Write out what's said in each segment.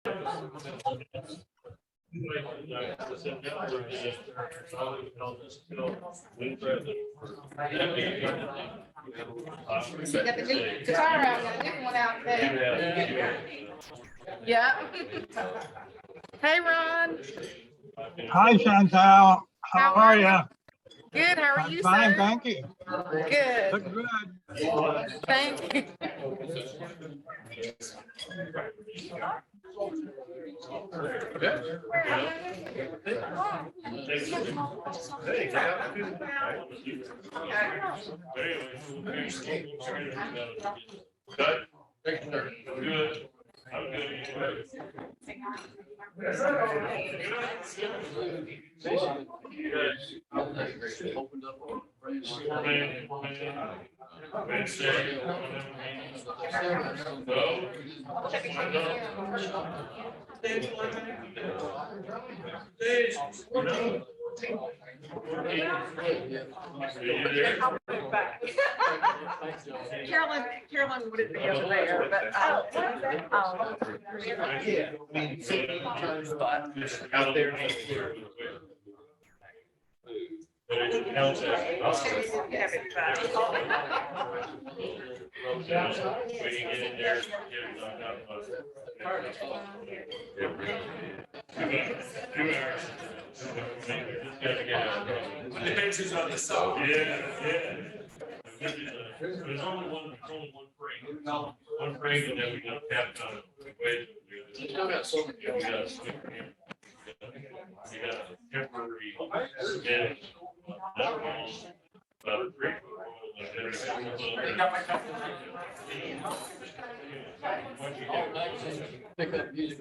You got the new guitar out, got a different one out there. Yeah. Hey, Ron. Hi, Chantal. How are you? Good. How are you, Fine, sir? thank you. Good. Look good. Thank you. Good. I'm good. Carolyn wouldn't be over there, but Yeah, I mean, out there. Depends who's on the side. Yeah. There's only one frame. One frame, and then we got tapped on. We got temporary. About 3 Pick up music.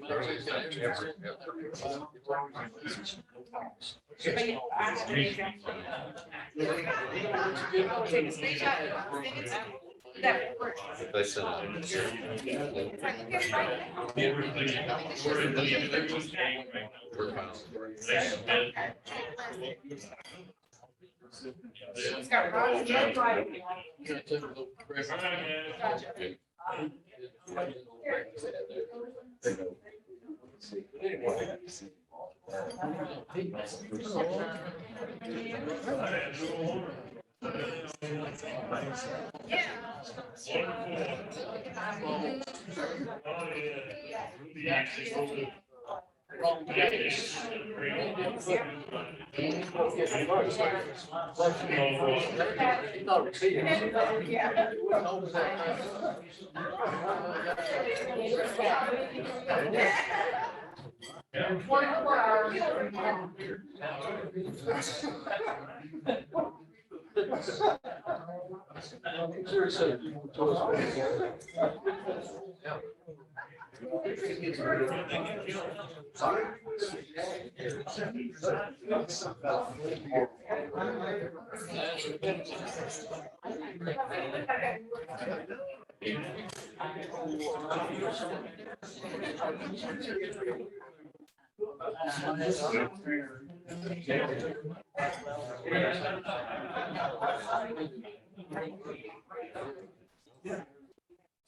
They said.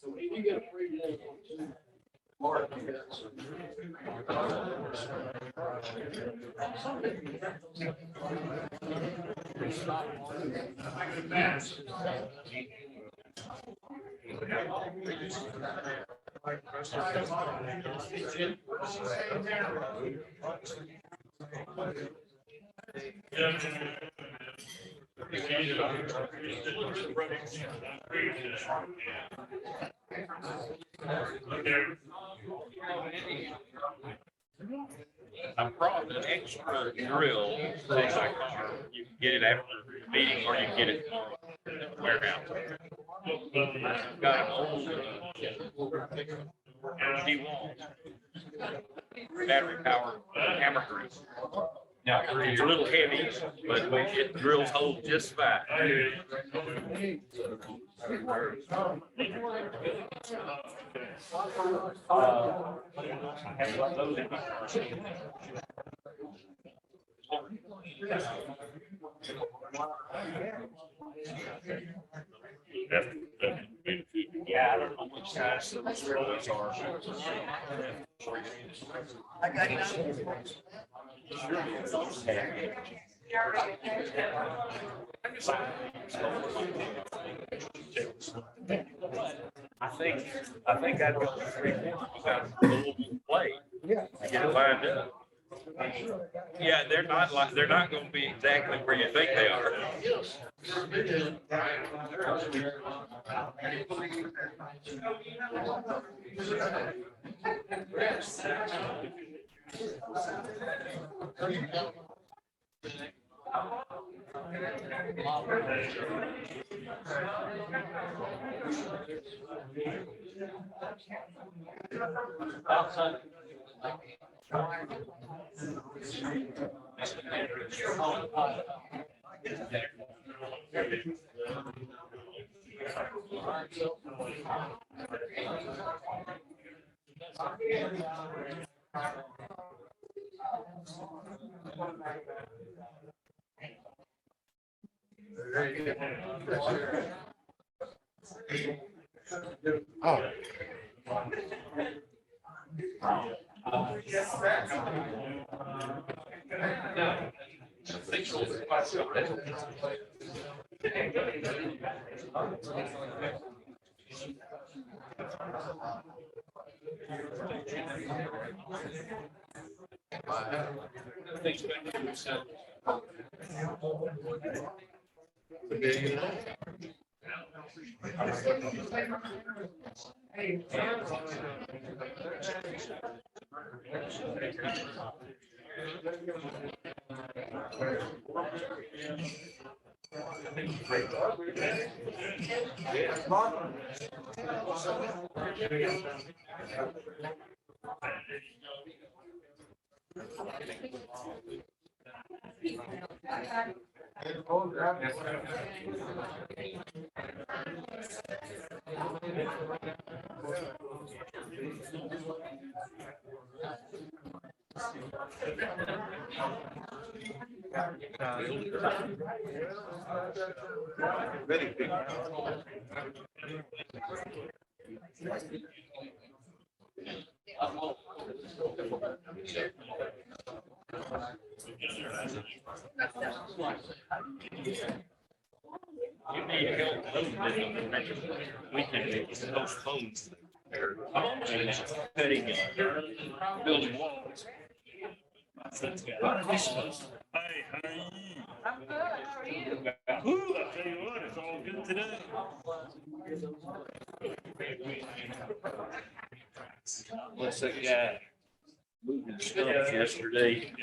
So if you get a free day, Mark, you got some. I'm probably an extra drill, things like you can get it after the meeting or you can get it warehouse. I've got an old G1 battery powered hammer drill. Now, it's a little heavy, but it drills holes just fine. Yeah, I don't know which size those rollers are. I think I'd go to 350 without a little play. Yeah. To get it lined up. Yeah, they're not gonna be exactly where you think they are. Oh. Very big. You need help. We can postpone their cutting and building walls. Hey, how are you? I'm good. How are you? Woo, I tell you what, it's all good today. What's that guy moving stuff yesterday?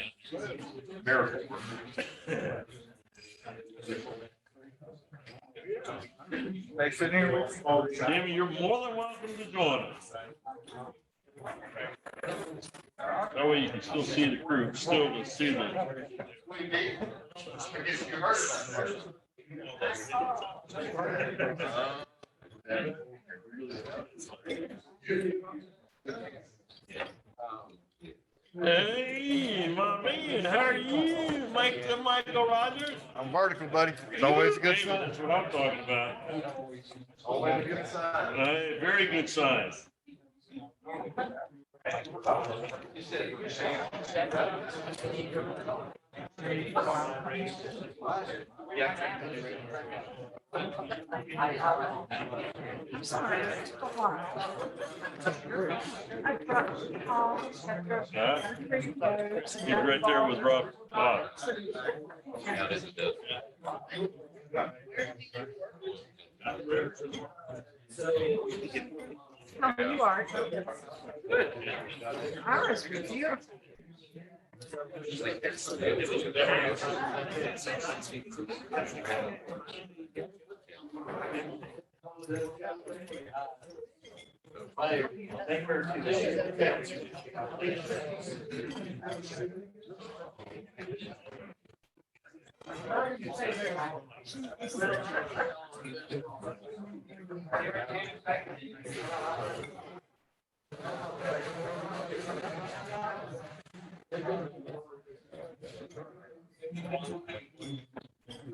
Miracle. Thanks for being with us. Jamie, you're more than welcome to join us. That way you can still see the crew, still to see them. Hey, my man, how are you? Michael Rogers? I'm vertical, buddy. It's always a good Hey, sign. that's what I'm talking about. Always a good sign. Hey, very good sign. I'm sorry. It's a lot. I brought Paul. Huh? He's right there with Rob. Bob. How you are? Ours is beautiful.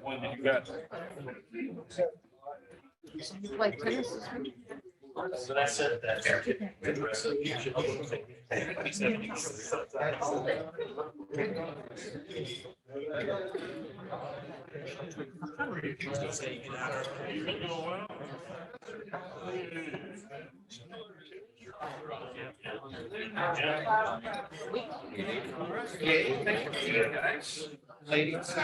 One that you got. You play tennis this week? But I said that. Ladies.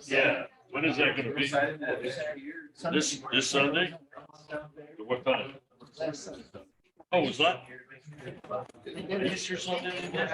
Yeah, when is that gonna be? This Sunday? Or what time? Oh, was that? Is your Sunday again?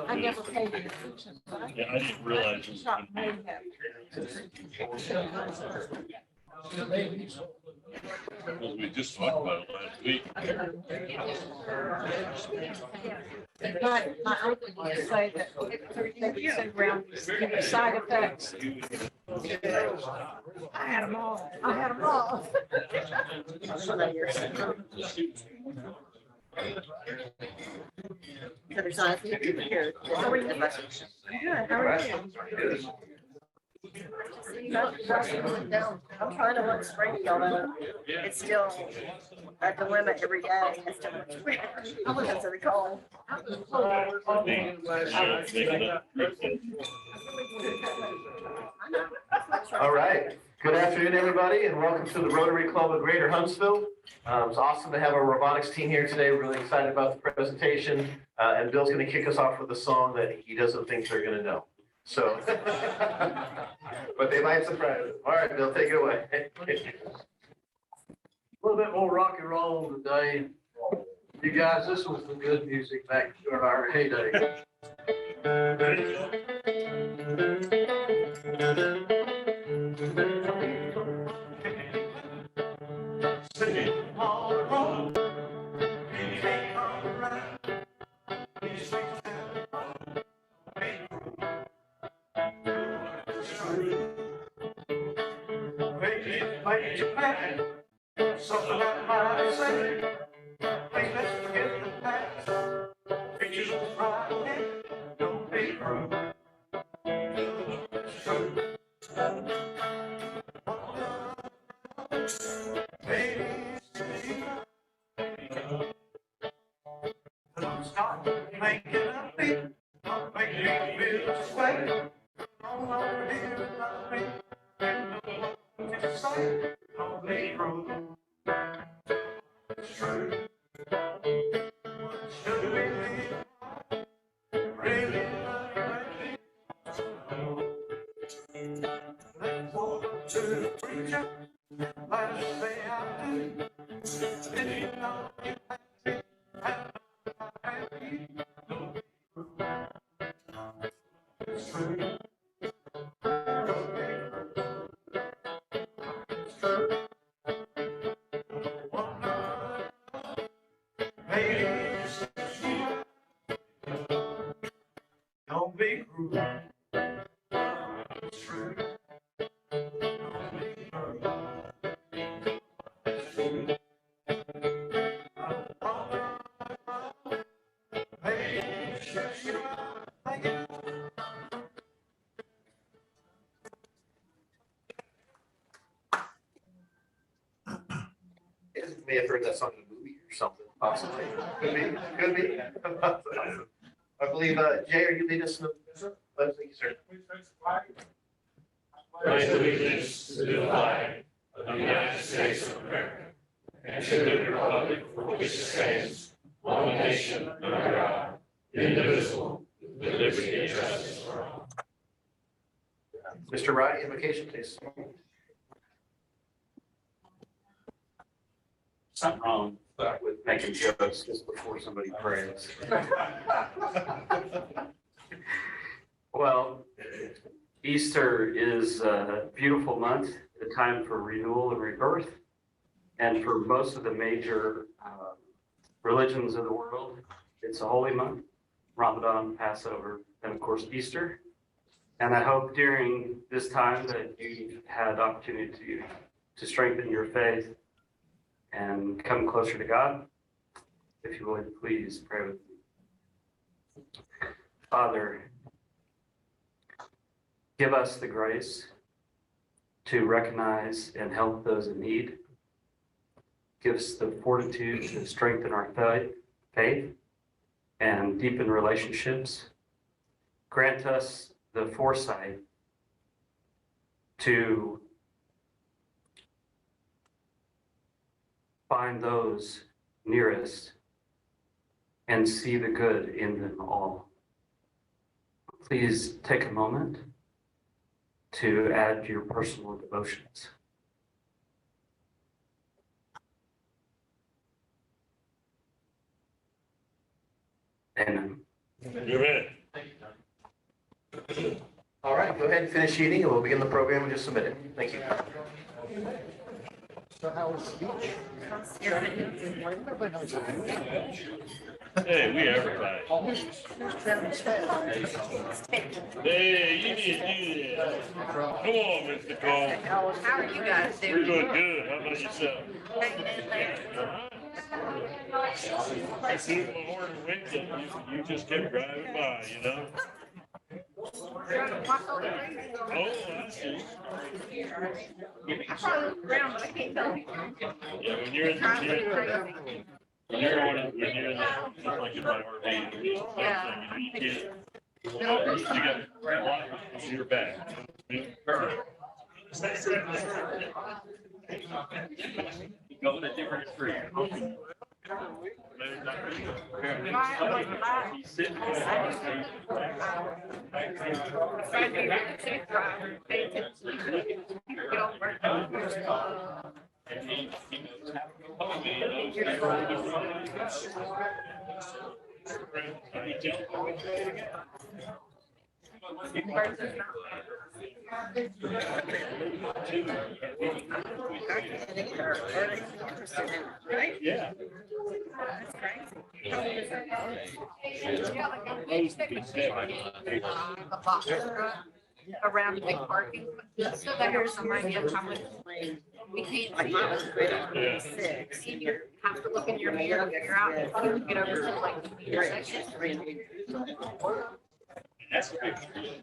I never paid attention. Yeah, I didn't realize it was gonna be, because we just talked about it last week. My uncle used to say that they would send around these side effects. I had them all. I had them all. There's nothing here. How are you? Good. How are you? I'm trying to look springy, although it's still at the limit every day. It's still much because of the cold. All right. Good afternoon, everybody, and welcome to the Rotary Club of Greater Huntsville. It's awesome to have our robotics team here today. We're really excited about the presentation. And Bill's going to kick us off with a song that he doesn't think they're going to know. So, but they might surprise us. All right, Bill, take it away. A little bit more rock and roll today. You guys, this was the good music back during our heyday. Something I might say, please let's forget the past. Pictures of Friday, don't be cruel. Baby, don't stop making a beat, don't make me feel this way. Come over here and love me, and know what to say, don't be cruel. Don't be cruel. It's true. May have heard that song in a movie or something, possibly. Could be. I believe, Jay, are you leading us in the, thank you, sir. Pledge allegiance to the flag of the United States of America and to the republic for which it stands, one nation under God, indivisible, with liberty and justice for all. Mr. Wright, invocation, please. Something wrong with making jokes just before somebody prays. Well, Easter is a beautiful month, a time for renewal and rebirth. And for most of the major religions of the world, it's a holy month, Ramadan, Passover, and of course, Easter. And I hope during this time that you've had opportunity to strengthen your faith and come closer to God. If you would, please pray with me. Father, give us the grace to recognize and help those in need. Give us the fortitude to strengthen our faith and deepen relationships. Grant us the foresight to find those nearest and see the good in them all. Please take a moment to add your personal devotions. Amen. Amen. All right, go ahead and finish eating and we'll begin the program in just a minute. Thank you. Hey, we advertise. Hey, you need to do that. Come on, Mr. Cole. How are you guys We're doing? doing good. How about yourself? I see my horn winked and you just kept driving by, you know? Oh, I see. I probably look around, but I can't tell you. Yeah, when you're in the, when you're in that, just like in my RV, you can't, you got a lot of your back. Going a different street. He's sitting and he knows how to me, Right? yeah. That's crazy. Around big parking. So that there's some idea of how much we can't. Like mine was great on 6. You have to look in your mirror and figure out if you can get over to like the intersection. That's a big deal.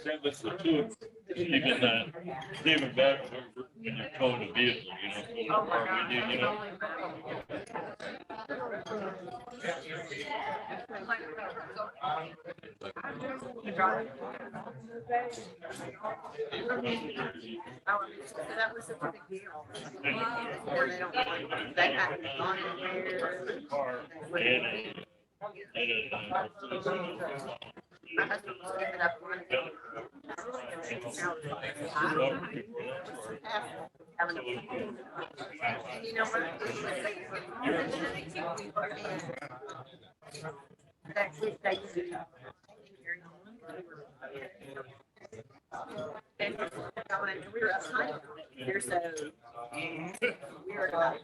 That was the two, even better when you're towing a vehicle, you know, Oh my God. you know. That was such a big deal. Or they don't like that happened on there. Car and My husband was giving up on it. And you know what? And we were up high here, so we were like,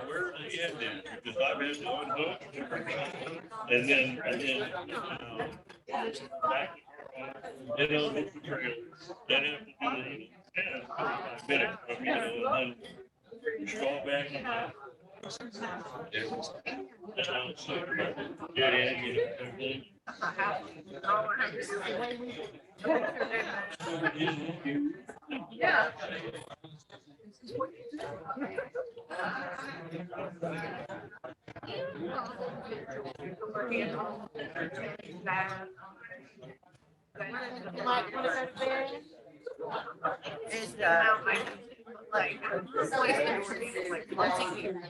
where they at then? Because I've had to unhook. And then, back. Then on the trail, then after doing a minute, and then you go back and get in, you know, everything. Yeah. and like placement where people like floating here.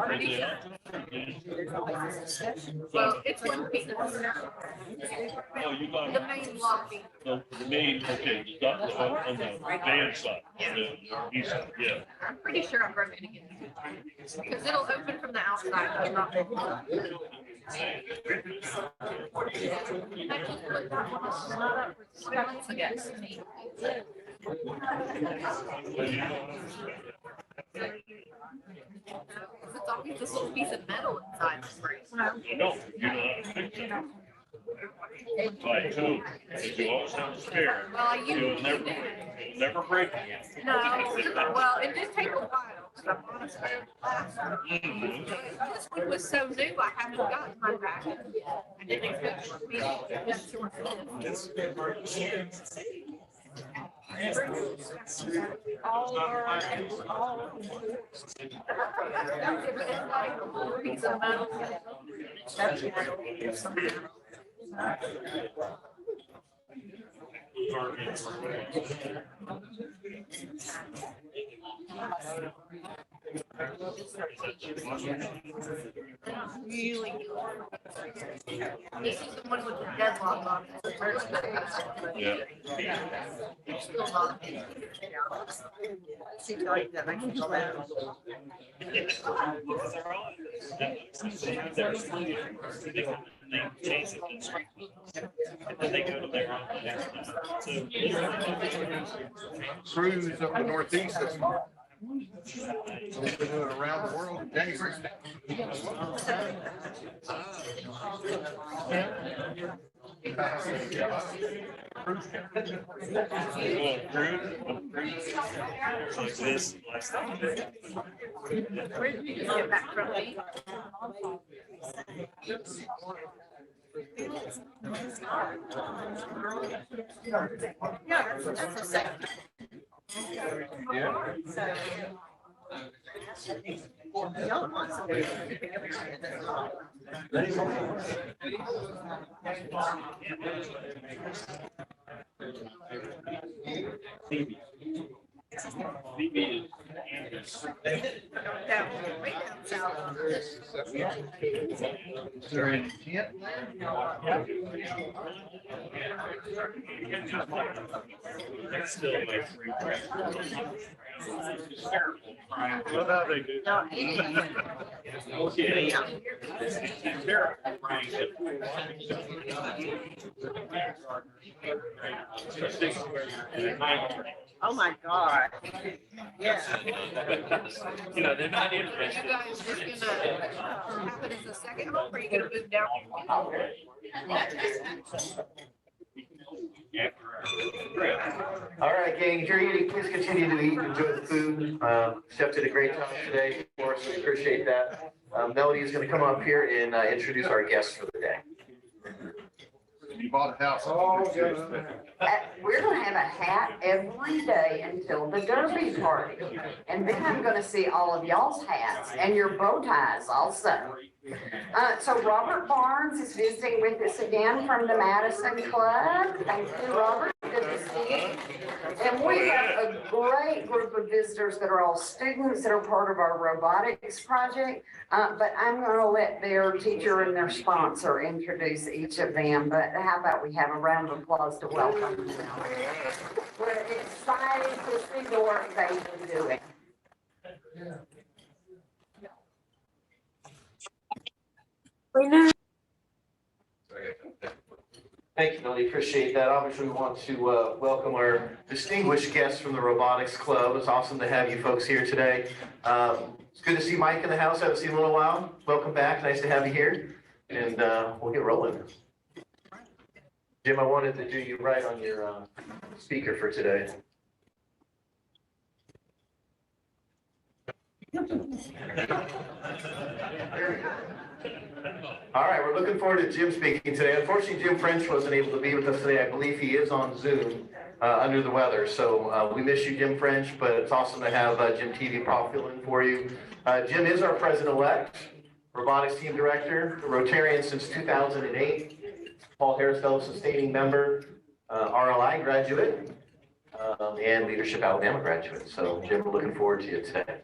Pretty sure. Well, it's one piece. Oh, you got The main lobby. the main, okay, you got the, on the van side, the east side, yeah. I'm pretty sure I'm broken again. Because it'll open from the outside, but not. I just put that one up months ago. It's always this little piece of metal inside the spring. You know how to fix it. Like, too, you always have to spare. Well, I usually You'll never, do. you'll never break it. No, well, it did take a while, because I'm honest with you. This one was so new, I haven't gotten my back. I didn't expect it to be this short. All are, all. It's like a little piece of metal. Really good. This is the one with the deadlock on it. Yeah. It's still not. She told you that makes me feel better. They change it. And then they go to their own. Cruise up the northeast. They've been doing it around the world in January. Like this last time. Where did you just get back from me? Yeah, that's a second. Yeah. Y'all want somebody to keep everybody at their home. Down, way down south. Is there any tent? That's still like free. Well, now they do. No, Okay. oh my God. Yeah. You know, they're not Are interested. you guys just gonna have it as a second home, or are you gonna move down? All right, gang, if you're eating, please continue to eat, enjoy the food. Chef did a great job today for us, we appreciate that. Melody is gonna come up here and introduce our guests for the day. You bought a house. We're gonna have a hat every day until the Derby party. And then I'm gonna see all of y'all's hats and your bow ties also. So Robert Barnes is visiting with us again from the Madison Club. Thank you, Robert. Good to see you. And we have a great group of visitors that are all students that are part of our robotics project. But I'm gonna let their teacher and their sponsor introduce each of them. But how about we have a round of applause to welcome them? We're excited to see the work they've been doing. Thank you, Melody, appreciate that. Obviously, we want to welcome our distinguished guests from the Robotics Club. It's awesome to have you folks here today. It's good to see Mike in the house, haven't seen him in a little while. Welcome back, nice to have you here, and we'll get rolling. Jim, I wanted to do you right on your speaker for today. All right, we're looking forward to Jim speaking today. Unfortunately, Jim French wasn't able to be with us today. I believe he is on Zoom under the weather. So we miss you, Jim French, but it's awesome to have Jim TV Paul fill in for you. Jim is our president-elect, robotics team director, Rotarian since 2008, Paul Harris Fellow Sustaining Member, RLI graduate, and Leadership Alabama graduate. So Jim, we're looking forward to you today.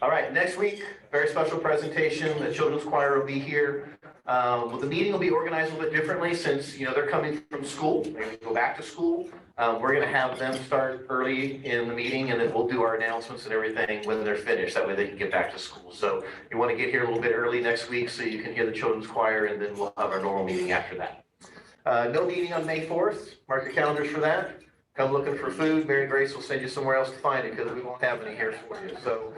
All right, next week, very special presentation. The children's choir will be here. The meeting will be organized a little bit differently since, they're coming from school, they go back to school. We're gonna have them start early in the meeting and then we'll do our announcements and everything when they're finished. That way they can get back to school. So you wanna get here a little bit early next week so you can hear the children's choir and then we'll have our normal meeting after that. No meeting on May 4th. Mark your calendars for that. Come looking for food. Mary Grace will send you somewhere else to find it because we won't have any here for you. So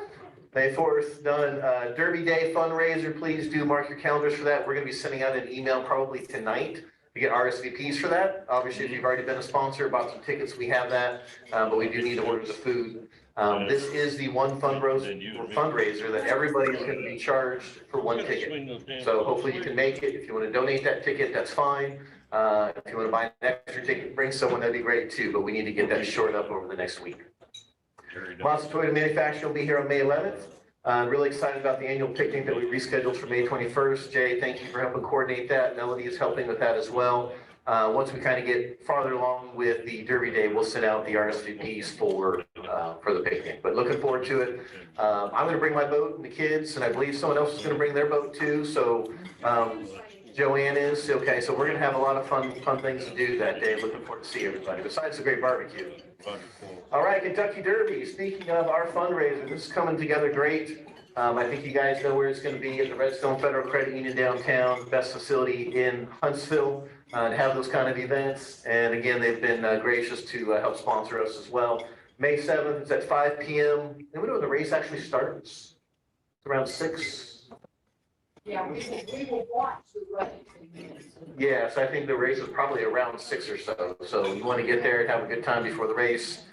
May 4th, done. Derby Day fundraiser, please do mark your calendars for that. We're gonna be sending out an email probably tonight to get RSVPs for that. Obviously, if you've already been a sponsor, bought some tickets, we have that, but we do need to order the food. This is the one fundraiser that everybody is gonna be charged for one ticket. So hopefully you can make it. If you wanna donate that ticket, that's fine. If you wanna buy an extra ticket, bring someone, that'd be great too, but we need to get that shored up over the next week. Monster Toyota Manufacturing will be here on May 11th. Really excited about the annual picnic that we rescheduled for May 21st. Jay, thank you for helping coordinate that. Melody is helping with that as well. Once we kind of get farther along with the Derby Day, we'll send out the RSVPs for the picnic. But looking forward to it. I'm going to bring my boat and the kids, and I believe someone else is going to bring their boat too. So Joanne is. Okay, so we're going to have a lot of fun things to do that day. Looking forward to see everybody, besides the great barbecue. All right, Kentucky Derby. Speaking of our fundraiser, this is coming together great. I think you guys know where it's going to be at the Redstone Federal Credit Union downtown, best facility in Huntsville to have those kind of events. And again, they've been gracious to help sponsor us as well. May 7th, it's at 5 p.m. And we know when the race actually starts. It's around 6. Yeah, we will watch the race. Yes, I think the race is probably around 6 or so. So you want to get there and have a good time before the race.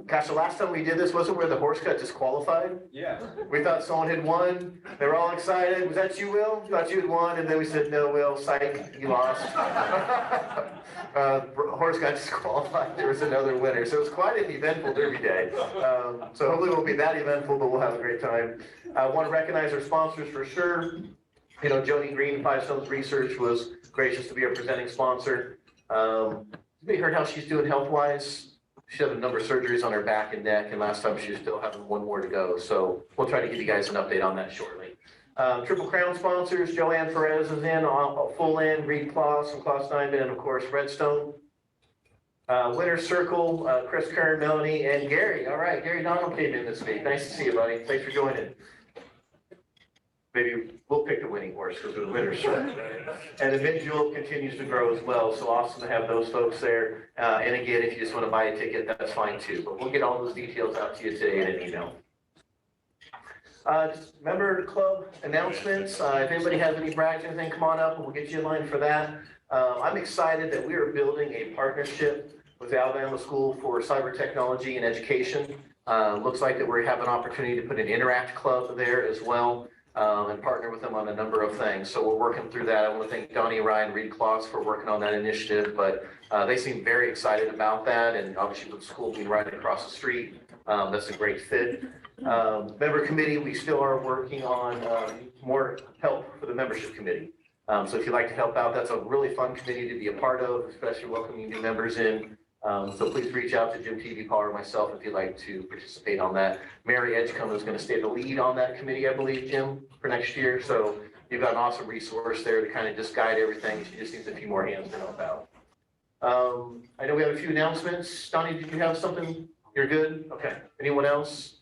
Gosh, the last time we did this, wasn't where the horse got disqualified? Yeah. We thought someone had won. They were all excited. Was that you, Will? We thought you had won. And then we said, no, Will, psych, you lost. Horse got disqualified. There was another winner. So it was quite an eventful Derby day. So hopefully it won't be that eventful, but we'll have a great time. I want to recognize our sponsors for sure. Joni Green, Five Stones Research, was gracious to be our presenting sponsor. Anybody heard how she's doing health-wise? She had a number of surgeries on her back and neck, and last time she was still having one more to go. So we'll try to give you guys an update on that shortly. Triple Crown sponsors, Joanne Perez is in, full in, Reed Kloss and Kloss Diamond, and of course, Redstone. Winner's Circle, Chris Kern, Melanie, and Gary. All right, Gary Donald came in this week. Nice to see you, buddy. Thanks for joining. Maybe we'll pick the winning horse because we're the winner's circle. And the Mid Julep continues to grow as well. So awesome to have those folks there. And again, if you just want to buy a ticket, that's fine too. But we'll get all those details out to you today in an email. Just member club announcements. If anybody has any brags or anything, come on up and we'll get you in line for that. I'm excited that we are building a partnership with the Alabama School for Cyber Technology and Education. Looks like that we have an opportunity to put an Interact Club there as well. And partner with them on a number of things. So we're working through that. I want to thank Donnie Ryan and Reed Kloss for working on that initiative, but they seem very excited about that. And obviously with the school being right across the street, that's a great fit. Member committee, we still are working on more help for the membership committee. So if you'd like to help out, that's a really fun committee to be a part of, especially welcoming new members in. So please reach out to Jim TV, Paul, or myself if you'd like to participate on that. Mary Edgecombe is going to stay the lead on that committee, I believe, Jim, for next year. So you've got an awesome resource there to kind of just guide everything. She just needs a few more hands to help out. I know we have a few announcements. Donnie, did you have something? You're good? Okay. Anyone else?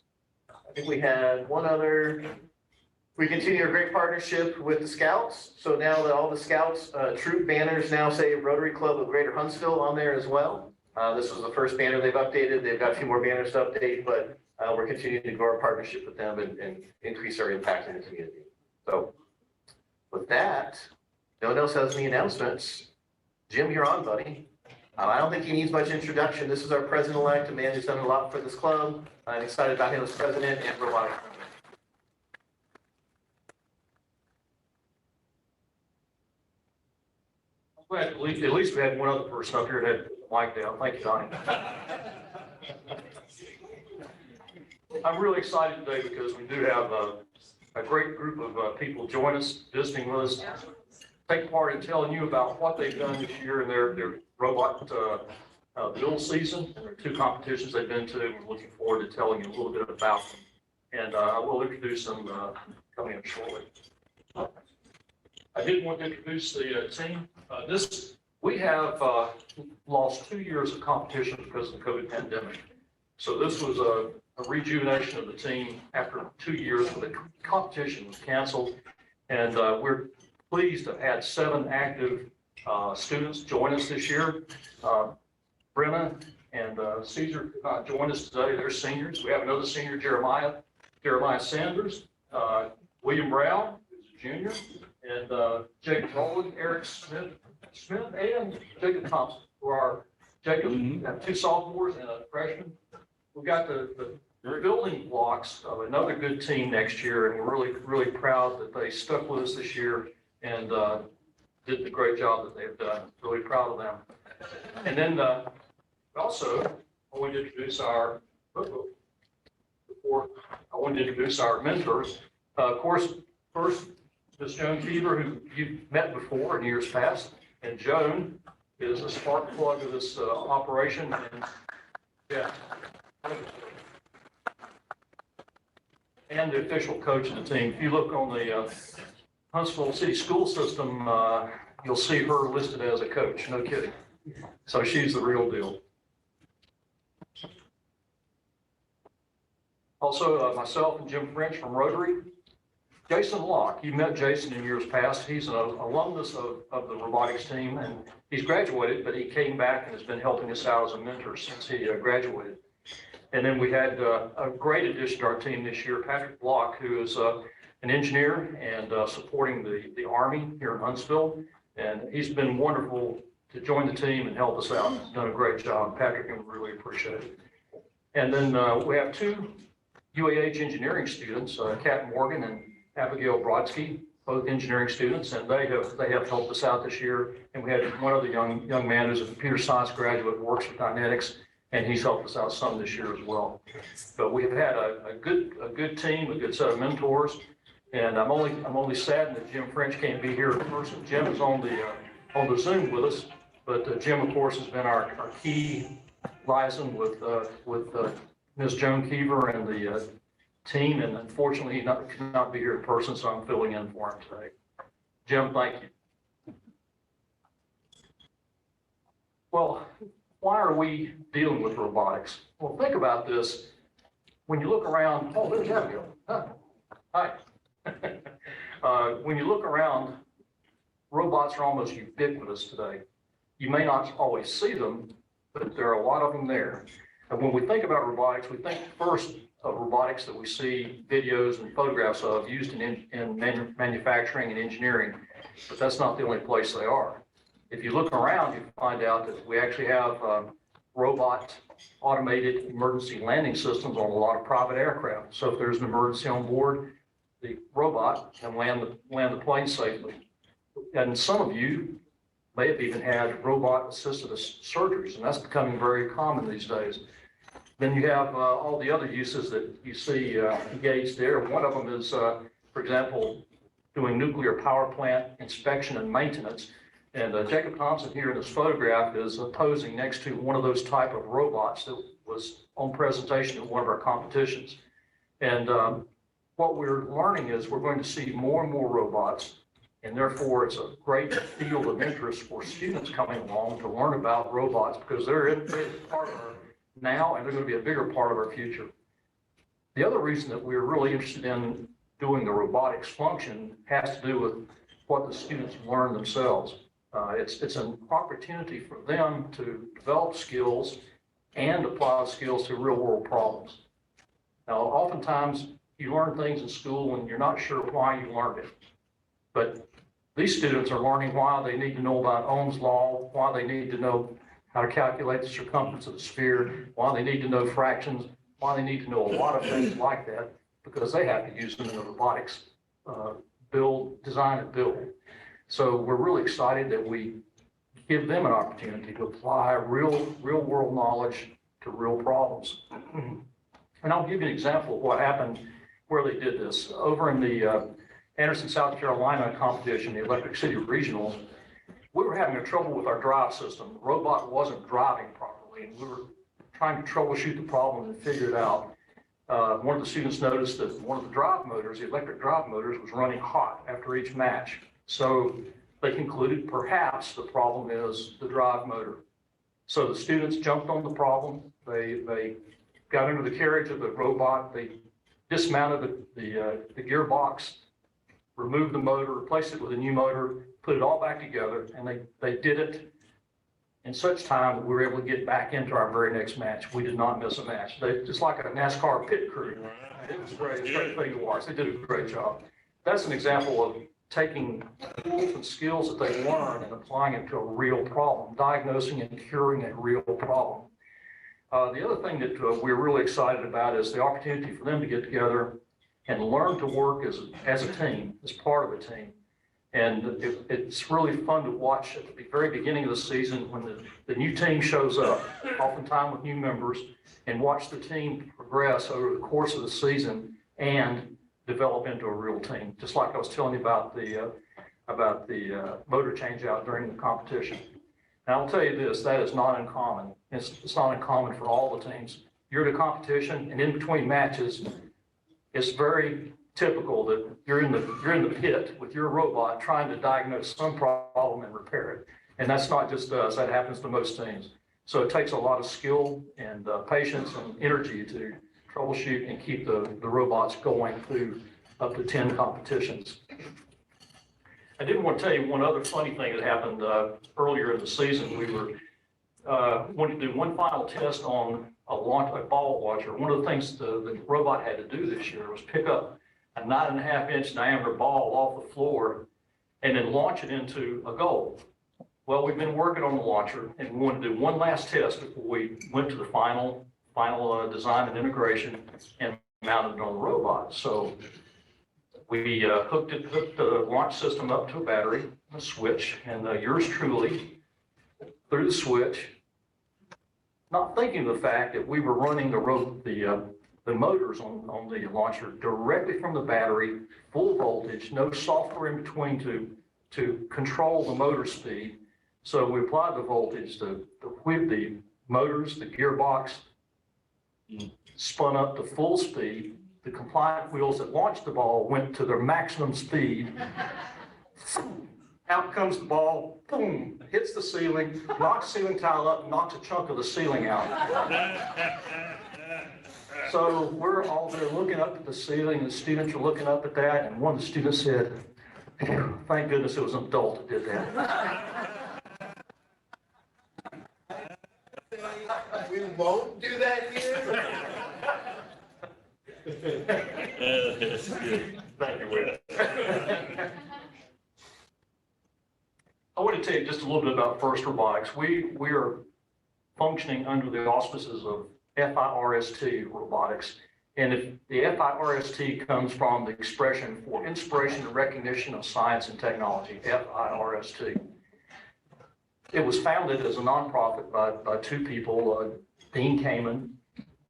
I think we had one other. We continue a great partnership with the Scouts. So now that all the Scouts troop banners now say Rotary Club of Greater Huntsville on there as well. This was the first banner they've updated. They've got a few more banners to update, but we're continuing to grow our partnership with them and increase our impact in the community. So with that, no one else has any announcements. Jim, you're on, buddy. I don't think he needs much introduction. This is our president-elect, a man who's done a lot for this club. I'm excited about him as president and for a lot of Well, at least we had one other person up here that liked that. Thank you, Donnie. I'm really excited today because we do have a great group of people join us, visiting with us. take part in telling you about what they've done this year in their robot build season. And there are 2 competitions they've been to. We're looking forward to telling you a little bit about them. And I will introduce them coming up shortly. I did want to introduce the team. We have lost 2 years of competition because of the COVID pandemic. So this was a rejuvenation of the team after 2 years where the competition was canceled. And we're pleased to have had 7 active students join us this year. Brenna and Caesar could not join us today. They're seniors. We have another senior, Jeremiah Sanders, William Brown, who's a junior, and Jacob Rowland, Eric Smith, and Jacob Thompson, who are Jacob, have 2 sophomores and a freshman. We've got the building blocks of another good team next year, and we're really proud that they stuck with us this year and did the great job that they've done. Really proud of them. And then also, I wanted to introduce our mentors. Of course, first, Ms. Joan Keever, who you've met before in years past, and Joan is a spark plug of this operation. And yeah. And the official coach of the team. If you look on the Huntsville City School System, you'll see her listed as a coach. No kidding. So she's the real deal. Also, myself and Jim French from Rotary. Jason Locke, you met Jason in years past. He's an alumnus of the robotics team, and he's graduated, but he came back and has been helping us out as a mentor since he graduated. And then we had a great addition to our team this year, Patrick Block, who is an engineer and supporting the Army here in Huntsville. And he's been wonderful to join the team and help us out. He's done a great job. Patrick, and we really appreciate it. And then we have 2 UAH engineering students, Kat Morgan and Abigail Brodsky, both engineering students, and they have helped us out this year. And we had one other young man who's a computer science graduate, works with Dynetics, and he's helped us out some this year as well. But we've had a good team, a good set of mentors, and I'm only saddened that Jim French can't be here in person. Jim is on the Zoom with us, but Jim, of course, has been our key liaison with Ms. Joan Keever and the team, and unfortunately he could not be here in person, so I'm filling in for him today. Jim, thank you. Well, why are we dealing with robotics? Well, think about this. When you look around, oh, there's Abigail. Hi. When you look around, robots are almost ubiquitous today. You may not always see them, but there are a lot of them there. And when we think about robotics, we think first of robotics that we see videos and photographs of used in manufacturing and engineering, but that's not the only place they are. If you look around, you find out that we actually have robot automated emergency landing systems on a lot of private aircraft. So if there's an emergency on board, the robot can land the plane safely. And some of you may have even had robot-assisted surgeries, and that's becoming very common these days. Then you have all the other uses that you see engaged there. One of them is, for example, doing nuclear power plant inspection and maintenance. And Jacob Thompson here in this photograph is posing next to one of those type of robots that was on presentation at one of our competitions. And what we're learning is we're going to see more and more robots, and therefore it's a great field of interest for students coming along to learn about robots because they're in part of our now, and they're going to be a bigger part of our future. The other reason that we're really interested in doing the robotics function has to do with what the students learn themselves. It's an opportunity for them to develop skills and apply skills to real world problems. Now, oftentimes you learn things in school and you're not sure why you learned it. But these students are learning why they need to know about Ohm's law, why they need to know how to calculate the circumference of the sphere, why they need to know fractions, why they need to know a lot of things like that, because they have to use them in the robotics design and build. So we're really excited that we give them an opportunity to apply real world knowledge to real problems. And I'll give you an example of what happened where they did this. Over in the Anderson, South Carolina competition, the Electric City Regionals, we were having trouble with our drive system. The robot wasn't driving properly, and we were trying to troubleshoot the problem and figure it out. One of the students noticed that one of the drive motors, the electric drive motors, was running hot after each match. So they concluded perhaps the problem is the drive motor. So the students jumped on the problem. They got into the carriage of the robot. They dismounted the gearbox, removed the motor, replaced it with a new motor, put it all back together, and they did it in such time that we were able to get back into our very next match. We did not miss a match. They just like a NASCAR pit crew. It was great. It's a great thing to watch. They did a great job. That's an example of taking tools and skills that they learn and applying it to a real problem, diagnosing and curing a real problem. The other thing that we're really excited about is the opportunity for them to get together and learn to work as a team, as part of a team. And it's really fun to watch at the very beginning of the season when the new team shows up, oftentimes with new members, and watch the team progress over the course of the season and develop into a real team. Just like I was telling you about the motor change out during the competition. And I'll tell you this, that is not uncommon. It's not uncommon for all the teams. You're at a competition, and in between matches, it's very typical that you're in the pit with your robot trying to diagnose some problem and repair it. And that's not just us, that happens to most teams. So it takes a lot of skill and patience and energy to troubleshoot and keep the robots going through up to 10 competitions. I did want to tell you one other funny thing that happened earlier in the season. We were wanted to do one final test on a ball launcher. One of the things the robot had to do this year was pick up a 9.5-inch diameter ball off the floor and then launch it into a goal. Well, we've been working on the launcher, and we wanted to do one last test before we went to the final design and integration and mounted it on the robot. So we hooked the launch system up to a battery, a switch, and yours truly through the switch, not thinking of the fact that we were running the motors on the launcher directly from the battery, full voltage, no software in between to control the motor speed. So we applied the voltage to the motors, the gearbox, spun up to full speed. The compliant wheels that launched the ball went to their maximum speed. Out comes the ball, boom, hits the ceiling, knocks the ceiling tile up, knocks a chunk of the ceiling out. So we're all there looking up at the ceiling, the students are looking up at that, and one of the students said, "Thank goodness it was an adult that did that." We won't do that here. Thank you, Will. I want to tell you just a little bit about FIRST Robotics. We are functioning under the auspices of FIRST Robotics. And if the FIRST comes from the expression for Inspiration and Recognition of Science and Technology, FIRST. It was founded as a nonprofit by two people, Dean Kamen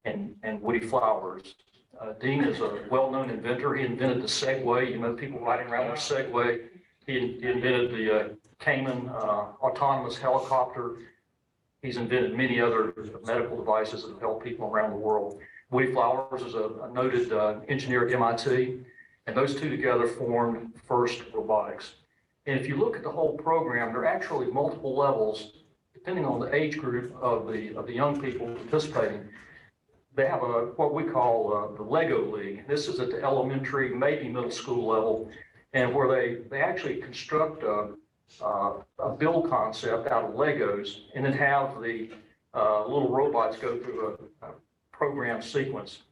and Woody Flowers. Dean is a well-known inventor. He invented the Segway, people riding around with a Segway. He invented the Kamen autonomous helicopter. He's invented many other medical devices that have helped people around the world. Woody Flowers is a noted engineer at MIT, and those two together formed FIRST Robotics. And if you look at the whole program, there are actually multiple levels, depending on the age group of the young people participating. They have what we call the Lego League. This is at the elementary, maybe middle school level, and where they actually construct a build concept out of Legos and then have the little robots go through a program sequence.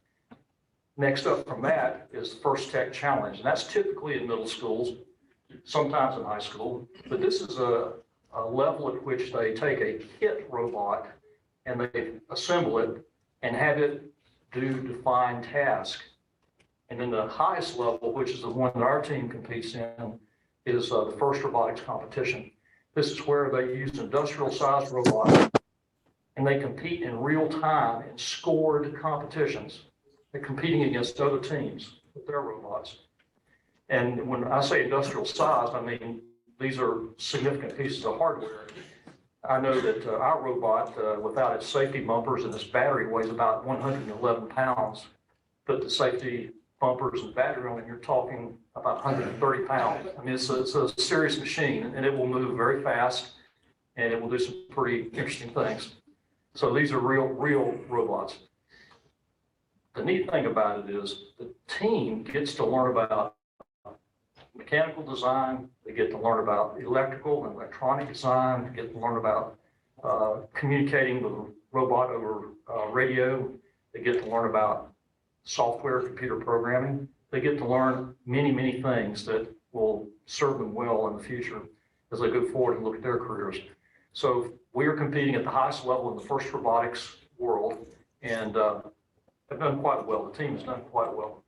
Next up from that is the FIRST Tech Challenge, and that's typically in middle schools, sometimes in high school, but this is a level at which they take a kit robot and they assemble it and have it do defined tasks. And then the highest level, which is the one that our team competes in, is the FIRST Robotics competition. This is where they use industrial-sized robots and they compete in real time in scored competitions. They're competing against other teams with their robots. And when I say industrial size, I mean, these are significant pieces of hardware. I know that our robot, without its safety bumpers and its battery, weighs about 111 pounds. Put the safety bumpers and battery on it, you're talking about 130 pounds. I mean, it's a serious machine, and it will move very fast, and it will do some pretty interesting things. So these are real robots. The neat thing about it is the team gets to learn about mechanical design, they get to learn about electrical and electronic design, they get to learn about communicating with a robot over radio, they get to learn about software, computer programming. They get to learn many things that will serve them well in the future as they go forward and look at their careers. So we are competing at the highest level in the FIRST robotics world, and have done quite well. The team has done quite well.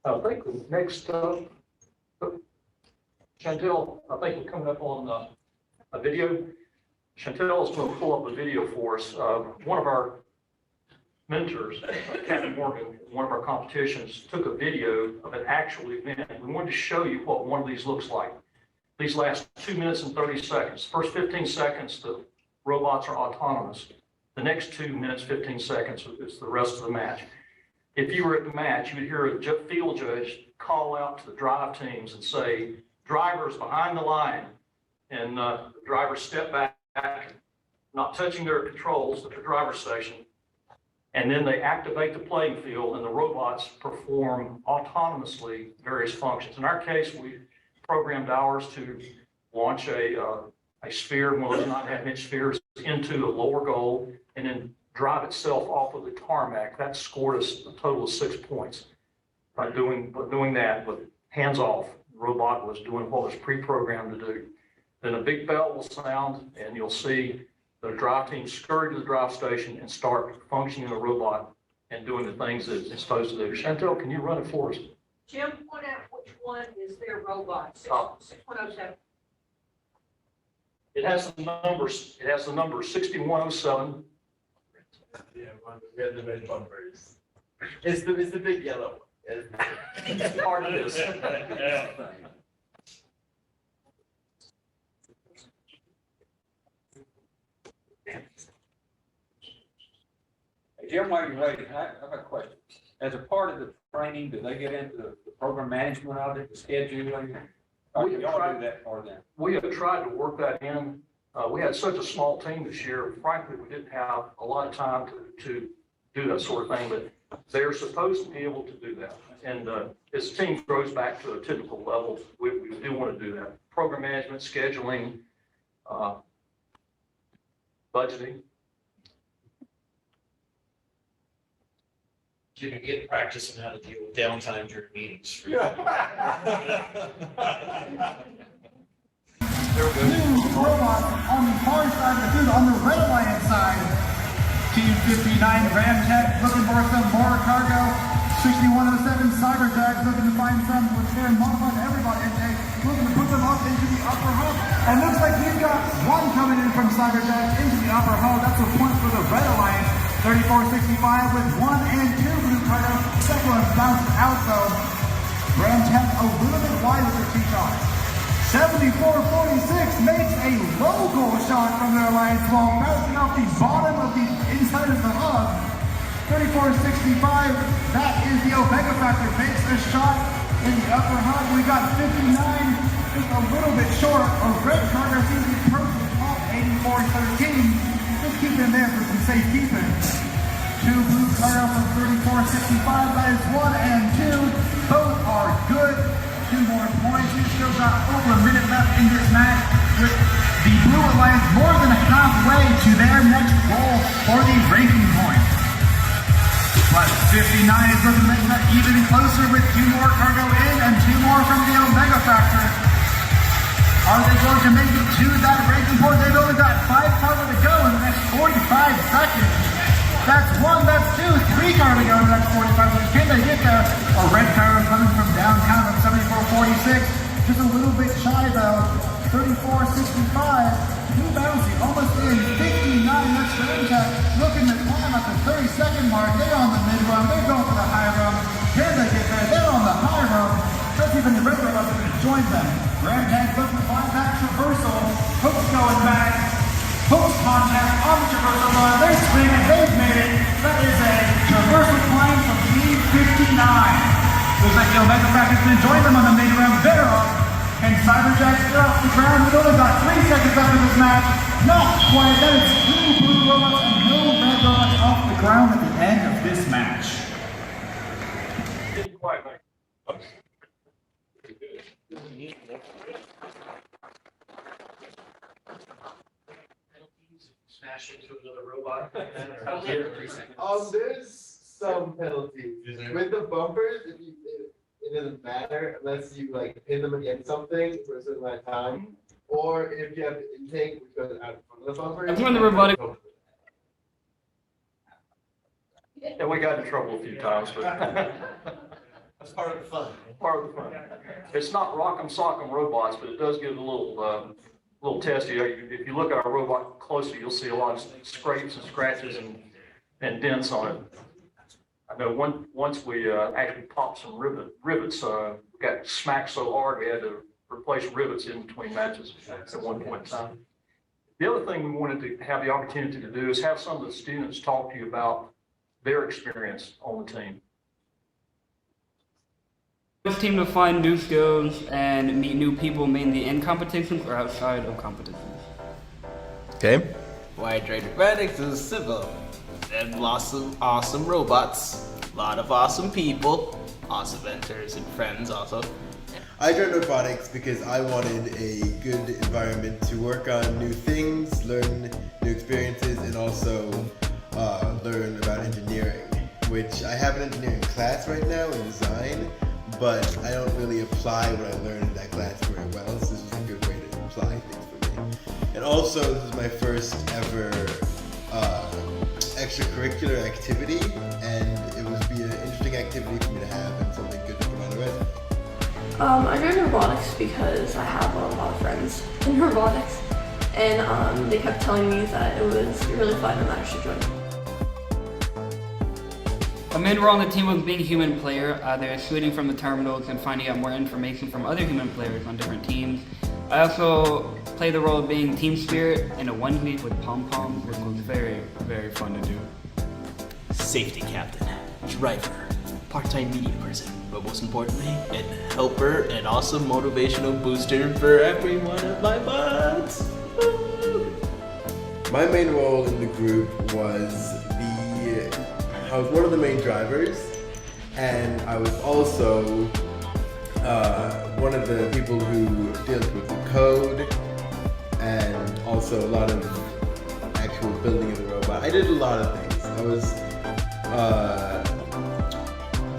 I think the next, Chantel, I think we're coming up on a video. Chantel is going to pull up a video for us. One of our mentors, Captain Morgan, one of our competitions, took a video of an actual event. We wanted to show you what one of these looks like. These last 2 minutes and 30 seconds. First 15 seconds, the robots are autonomous. The next 2 minutes, 15 seconds is the rest of the match. If you were at the match, you would hear a field judge call out to the drive teams and say, drivers behind the line. And the drivers step back, not touching their controls at the driver's station. And then they activate the playing field, and the robots perform autonomously various functions. In our case, we programmed ours to launch a sphere, one of those 9.5-inch spheres, into a lower goal, and then drive itself off of the tarmac. That scored us a total of 6 points. By doing that with hands off, the robot was doing what was pre-programmed to do. Then a big bell will sound, and you'll see the drive team scurry to the drive station and start functioning the robot and doing the things that it's supposed to do. Chantel, can you run it for us? Jim, point out which one is their robot, 6107. It has the numbers. It has the number 6107. Yeah, we had the red bumpers. It's the big yellow one. It's part of this. Jim, while you're waiting, I have a question. As a part of the training, do they get into the program management of it, the scheduling? Or do y'all do that for them? We have tried to work that in. We had such a small team this year. Frankly, we didn't have a lot of time to do that sort of thing, but they're supposed to be able to do that. And as the team grows back to a typical level, we do want to do that. Program management, scheduling, budgeting. You can get practicing how to deal with downtime during meetings. New robot on the far side of the field, on the Red Alliance side. Team 59 Ramjet looking for some more cargo. 6107 Cyberjack looking to find some, which they're modifying everybody, and they looking to put them up into the upper hull. And looks like we've got one coming in from Cyberjack into the upper hull. That's a point for the Red Alliance. 3465 with 1 and 2 blue cargo. Second one bounced out though. Ramjet a little bit wide with their T-shot. 7446 makes a local shot from their alliance wall, bouncing off the bottom of the inside of the hub. 3465, that is the Omega Factor, makes a shot in the upper hub. We got 59, just a little bit short. A red cargo seems to be perfect off 8413. Just keep in there for some safekeeping. 2 blue cargo from 3465, that is 1 and 2. Both are good. 2 more points. We've still got over a minute left in this match, with the Blue Alliance more than halfway to their next goal for the ranking point. But 59 is looking to make that even closer with 2 more cargo in and 2 more from the Omega Factor. Are they going to make it to that ranking point? They've only got 5 cargo to go in the next 45 seconds. That's 1, that's 2, 3 cargo to go in the next 45 seconds. Can they get there? A red cargo coming from downtown at 7446. Just a little bit shy though. 3465. Too bouncy, almost in. 59, that's Ramjet looking to climb at the 30-second mark. They're on the mid run. They're going for the high run. Can they get there? They're on even the red robots are going to join them. Ram tank looking to find that traversal. Hooks going back. Hooks contact on the traversal line. They swing and they've made it. That is a traversal climb from Team 59. Looks like the Omega Factor's going to join them on the main round. Veteran and Cyberjack's still off the ground. We've only got 3 seconds left in this match. Not quite. That is 2 blue robots and no red robots off the ground at the end of this match. Smash into another robot. There's some penalties. With the bumpers, if you, it doesn't matter unless you like pin them against something for a certain amount of time. Or if you have the intake, which goes out in front of the bumper. That's when the robotic. Yeah, we got in trouble a few times, but That's part of the fun. part of the fun. It's not rock'em sock'em robots, but it does get a little testy. If you look at our robot closely, you'll see a lot of scrapes and scratches and dents on it. I know once we actually popped some rivets, got smacked so hard we had to replace rivets in between matches at one point in time. The other thing we wanted to have the opportunity to do is have some of the students talk to you about their experience on the team. This team to find new skills and meet new people, mainly in competitions or outside of competitions. Okay. Wide Range Robotics is civil and lots of awesome robots, a lot of awesome people, awesome mentors and friends also. I joined robotics because I wanted a good environment to work on new things, learn new experiences, and also learn about engineering, which I have an engineering class right now in design, but I don't really apply what I learned in that class very well, so this is a good way to apply things for me. And also, this is my first ever extracurricular activity, and it would be an interesting activity for me to have and something good to put on a resume. I joined robotics because I have a lot of friends in robotics, and they kept telling me that it was really fun and I should join. A main role on the team was being a human player, either shooting from the terminals and finding out more information from other human players on different teams. I also played the role of being team spirit in a onesie with pom-poms, which was very, very fun to do. Safety captain, driver, part-time media person, but most importantly, a helper and awesome motivational booster for every one of my bots. Woo! My main role in the group was I was one of the main drivers, and I was also one of the people who dealt with the code and also a lot of actual building of the robot. I did a lot of things. I was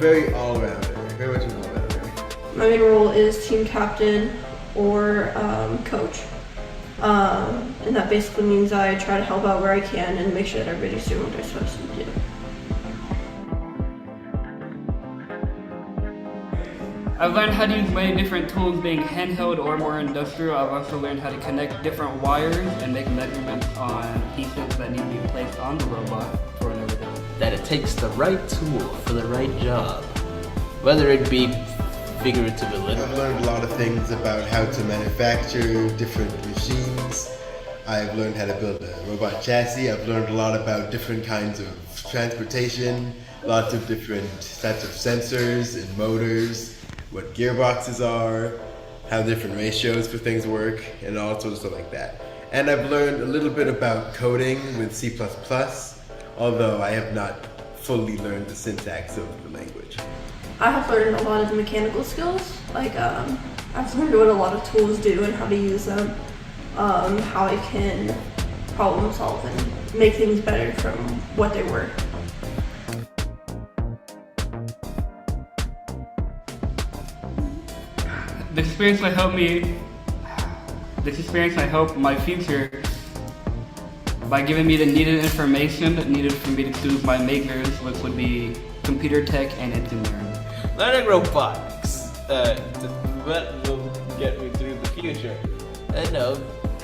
very all-rounder, very much an all-rounder. My main role is team captain or coach. And that basically means I try to help out where I can and make sure that everybody's doing what they're supposed to do. I've learned how to use many different tools, being handheld or more industrial. I've also learned how to connect different wires and make measurements on pieces that need to be placed on the robot for an everything. That it takes the right tool for the right job, whether it be figurative or literal. I've learned a lot of things about how to manufacture different machines. I've learned how to build a robot chassis. I've learned a lot about different kinds of transportation, lots of different types of sensors and motors, what gearboxes are, how different ratios for things work, and all sorts of stuff like that. And I've learned a little bit about coding with C++, although I have not fully learned the syntax of the language. I have learned a lot of the mechanical skills, like I've learned what a lot of tools do and how to use them, how I can problem solve and make things better from what they were. This experience might help my future by giving me the needed information needed for me to choose my majors, which would be computer tech and engineering. Learning robotics, what will get me through the future?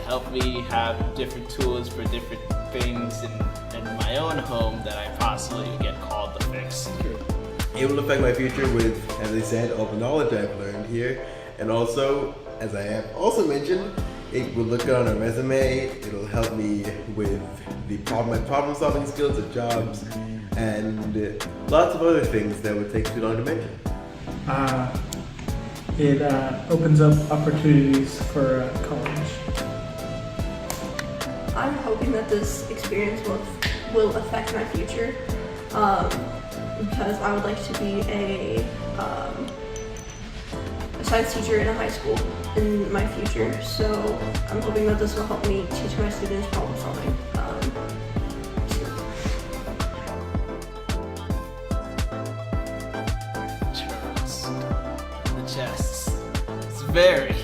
Help me have different tools for different things in my own home that I possibly get called to fix. it will affect my future with, as I said, all the knowledge I've learned here. And also, as I have also mentioned, it will look good on a resume. It'll help me with my problem solving skills at jobs and lots of other things that would take too long to mention. It opens up opportunities for college. I'm hoping that this experience will affect my future because I would like to be a science teacher in a high school in my future. So I'm hoping that this will help me teach my students problem solving. Chess. It's very,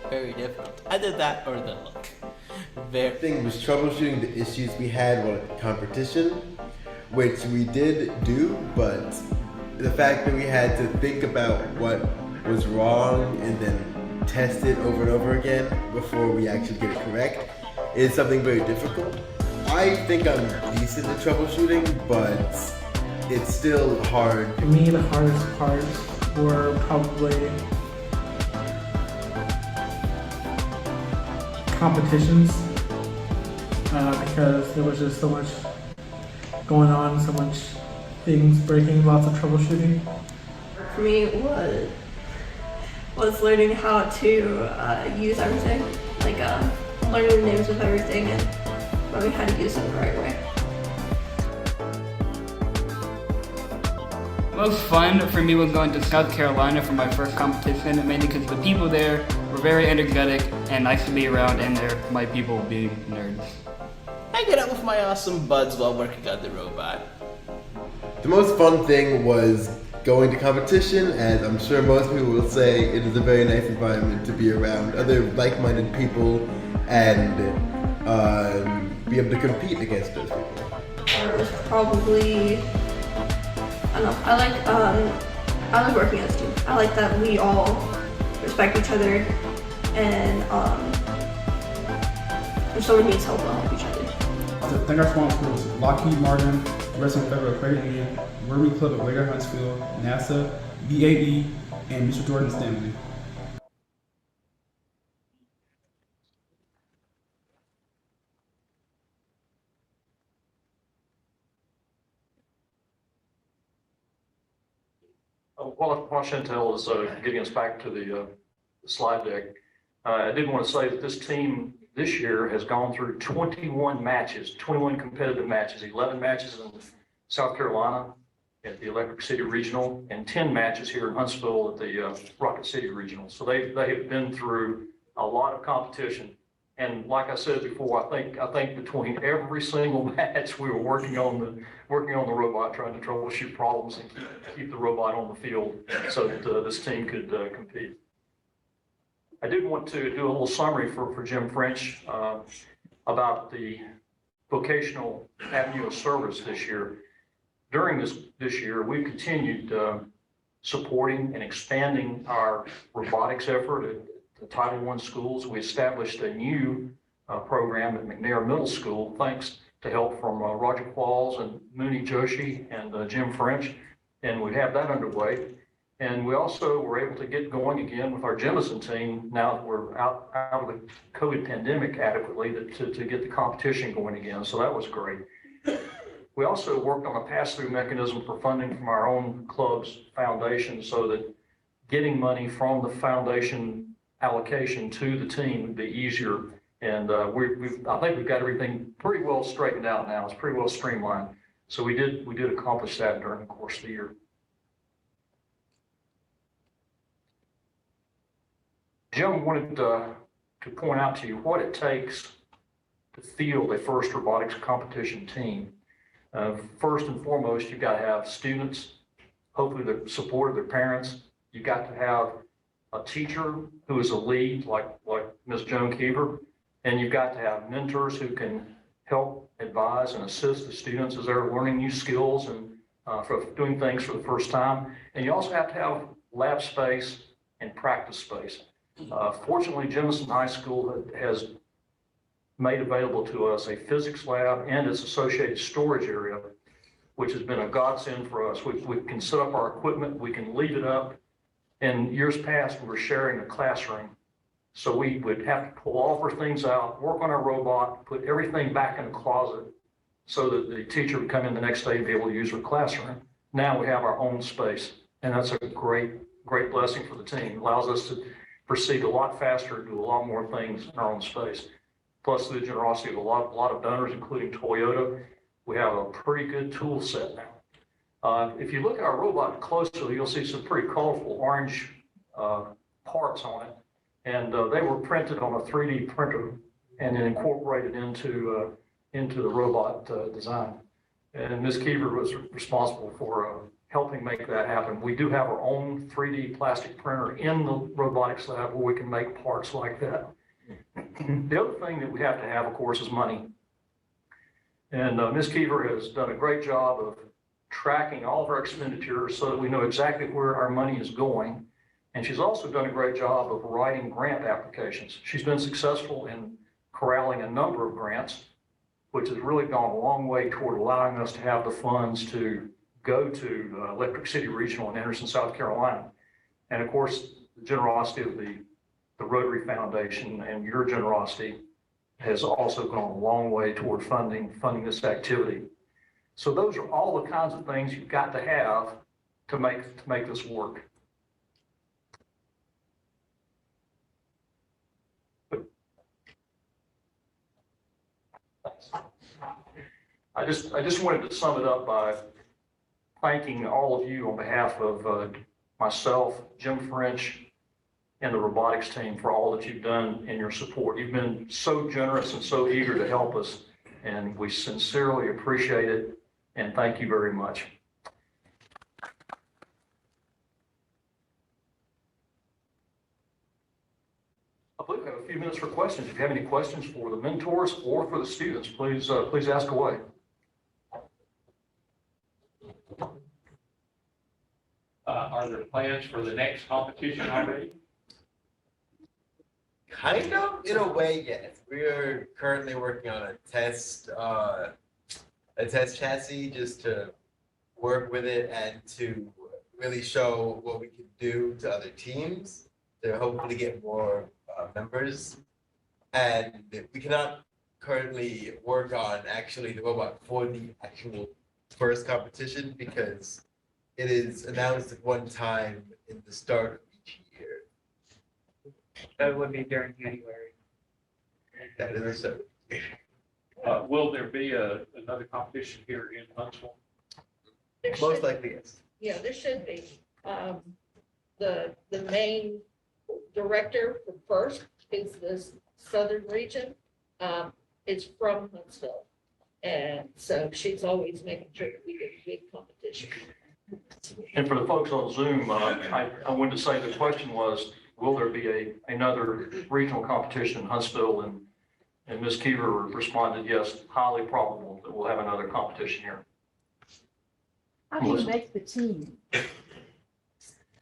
very difficult. Either that or the look. The thing was troubleshooting the issues we had while at the competition, which we did do, but the fact that we had to think about what was wrong and then test it over and over again before we actually get it correct is something very difficult. I think I'm decent at troubleshooting, but it's still hard. For me, the hardest parts were probably competitions because there was just so much going on, so much things breaking, lots of troubleshooting. For me, it was learning how to use everything, like learning the names of everything and learning how to use them the right way. Most fun for me was going to South Carolina for my first competition, mainly because the people there were very energetic and nice to be around, and they're my people being nerds. I get out with my awesome buds while working on the robot. The most fun thing was going to competition, as I'm sure most people will say, it is a very nice environment to be around other like-minded people and be able to compete against those people. It was probably, I don't know, I like working as a team. I like that we all respect each other, and if someone needs help, we'll help each other. I think our sponsors was Lockheed Martin, Resident Federal Credit Union, Rotary Club of Greater Huntsville, NASA, BAE, and Mr. Jordan Stanley. While Chantel is getting us back to the slide deck, I did want to say that this team this year has gone through 21 matches, 21 competitive matches, 11 matches in South Carolina at the Electric City Regional, and 10 matches here in Huntsville at the Rocket City Regional. So they have been through a lot of competition. And like I said before, I think between every single match we were working on the robot, trying to troubleshoot problems and keep the robot on the field so that this team could compete. I did want to do a little summary for Jim French about the vocational avenue of service this year. During this year, we've continued supporting and expanding our robotics effort at the Title I schools. We established a new program at McNair Middle School, thanks to help from Roger Qualls and Mooney Joshi and Jim French, and we have that underway. And we also were able to get going again with our Jemison team now that we're out of the COVID pandemic adequately to get the competition going again. So that was great. We also worked on a pass-through mechanism for funding from our own club's foundation so that getting money from the foundation allocation to the team would be easier. And I think we've got everything pretty well straightened out now. It's pretty well streamlined. So we did accomplish that during the course of the year. Jim wanted to point out to you what it takes to field a first robotics competition team. First and foremost, you've got to have students, hopefully the support of their parents. You've got to have a teacher who is a lead, like Ms. Joan Keever, and you've got to have mentors who can help advise and assist the students as they're learning new skills and for doing things for the first time. And you also have to have lab space and practice space. Fortunately, Jemison High School has made available to us a physics lab and its associated storage area which has been a godsend for us. We can set up our equipment, we can leave it up. In years past, we were sharing a classroom. So we would have to pull all of our things out, work on our robot, put everything back in the closet so that the teacher would come in the next day and be able to use her classroom. Now we have our own space, and that's a great blessing for the team. It allows us to proceed a lot faster, do a lot more things in our own space. Plus the generosity of a lot of donors, including Toyota, we have a pretty good tool set now. If you look at our robot closely, you'll see some pretty colorful orange parts on it. And they were printed on a 3D printer and then incorporated into the robot design. And Ms. Keever was responsible for helping make that happen. We do have our own 3D plastic printer in the robotics lab where we can make parts like that. The other thing that we have to have, of course, is money. And Ms. Keever has done a great job of tracking all of our expenditures so that we know exactly where our money is going. And she's also done a great job of writing grant applications. She's been successful in corralling a number of grants, which has really gone a long way toward allowing us to have the funds to go to Electric City Regional in Anderson, South Carolina. And of course, the generosity of the Rotary Foundation and your generosity has also gone a long way toward funding this activity. So those are all the kinds of things you've got to have to make this work. I just wanted to sum it up by thanking all of you on behalf of myself, Jim French, and the robotics team for all that you've done in your support. You've been so generous and so eager to help us, and we sincerely appreciate it, and thank you very much. I believe we have a few minutes for questions. If you have any questions for the mentors or for the students, please ask away. Are there plans for the next competition already? Kind of, in a way, yes. We are currently working on a test chassis just to work with it and to really show what we can do to other teams to hopefully get more members. And we cannot currently work on actually the robot for the actual first competition because it is announced at one time in the start of each year. That would be during January. That is so. Will there be another competition here in Huntsville? Most likely, yes. Yeah, there should be. The main director for FIRST is this southern region. It's from Huntsville. And so she's always making sure that we get a big competition. And for the folks on Zoom, I wanted to say the question was, will there be another regional competition in Huntsville? And Ms. Keever responded, yes, highly probable that we'll have another competition here. How do you make the team?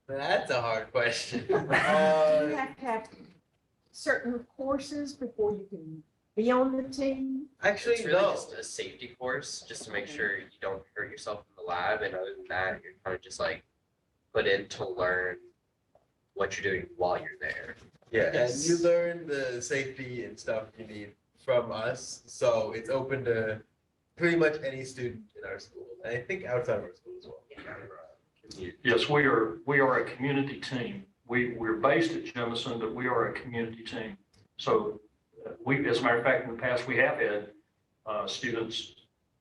That's a hard question. Do you have to have certain courses before you can be on the team? Actually, it's really just a safety course, just to make sure you don't hurt yourself in the lab. And other than that, you're kind of just like put in to learn what you're doing while you're there. Yeah, and you learn the safety and stuff you need from us. So it's open to pretty much any student in our school. And I think outside of our school as well. Yes, we are a community team. We're based at Jemison, but we are a community team. So as a matter of fact, in the past, we have had students